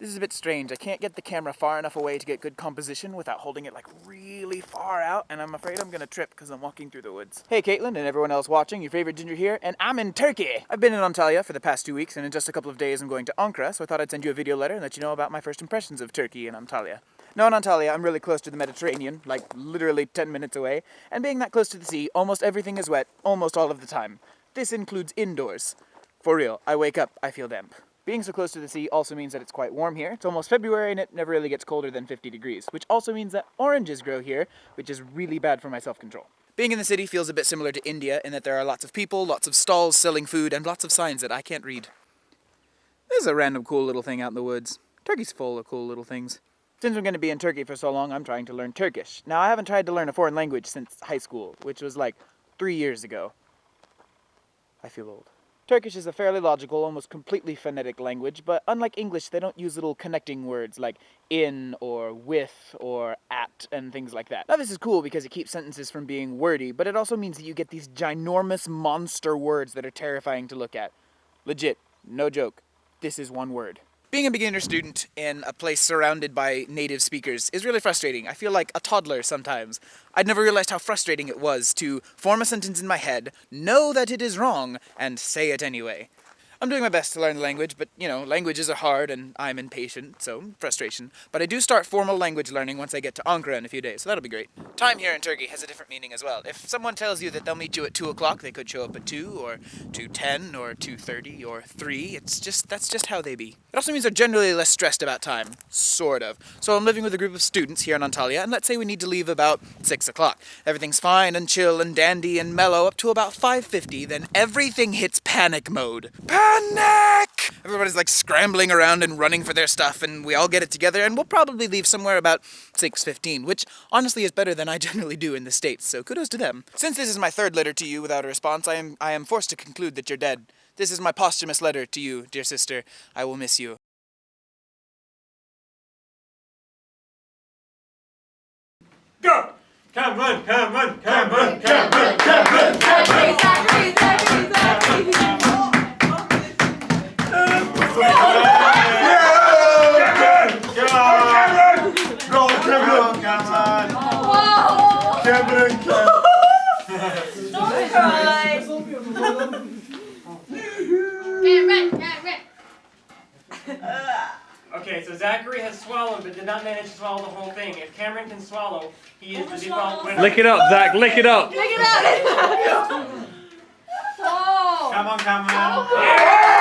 This is a bit strange. I can't get the camera far enough away to get good composition without holding it like really far out, and I'm afraid I'm gonna trip because I'm walking through the woods. Hey Caitlin and everyone else watching, your favorite Ginger here, and I'm in Turkey! I've been in Antalya for the past 2 weeks, and in just a couple of days I'm going to Ankara, so I thought I'd send you a video letter and let you know about my first impressions of Turkey and Antalya. Now in Antalya, I'm really close to the Mediterranean, like literally 10 minutes away, and being that close to the sea, almost everything is wet, almost all of the time. This includes indoors. For real, I wake up, I feel damp. Being so close to the sea also means that it's quite warm here. It's almost February and it never really gets colder than 50 degrees, which also means that oranges grow here, which is really bad for my self-control. Being in the city feels a bit similar to India in that there are lots of people, lots of stalls selling food, and lots of signs that I can't read. This is a random cool little thing out in the woods. Turkey's full of cool little things. Since I'm going to be in Turkey for so long, I'm trying to learn Turkish. Now, I haven't tried to learn a foreign language since high school, which was like 3 years ago. I feel old. Turkish is a fairly logical, almost completely phonetic language, but unlike English, they don't use little connecting words like in or with or at and things like that. Now this is cool because it keeps sentences from being wordy, but it also means that you get these ginormous monster words that are terrifying to look at. Legit, no joke, this is one word. Being a beginner student in a place surrounded by native speakers is really frustrating. I feel like a toddler sometimes. I'd never realized how frustrating it was to form a sentence in my head, know that it is wrong, and say it anyway. I'm doing my best to learn the language, but, you know, languages are hard and I'm impatient, so frustration. But I do start formal language learning once I get to Ankara in a few days, so that'll be great. Time here in Turkey has a different meaning as well. If someone tells you that they'll meet you at 2 o'clock, they could show up at 2, or 2:10, or 2:30, or 3. That's just how they be. It also means they're generally less stressed about time. Sort of. So I'm living with a group of students here in Antalya, and let's say we need to leave about 6 o'clock. Everything's fine and chill and dandy and mellow up to about 5:50, then everything hits panic mode. Panic! Everybody's like scrambling around and running for their stuff, and we all get it together, and we'll probably leave somewhere about 6:15, which honestly is better than I generally do in the States, so kudos to them. Since this is my third letter to you without a response, I am forced to conclude that you're dead. This is my posthumous letter to you, dear sister. I will miss you. Go! Cameron, Cameron, Cameron, Cameron, Cameron, Cameron! Don't cry! Okay, so Zachary has swallowed but did not manage to swallow the whole thing. If Cameron can swallow, he is the default winner. Lick it up, Zach, lick it up! Look at that! Oh! Come on, Cameron. Oh.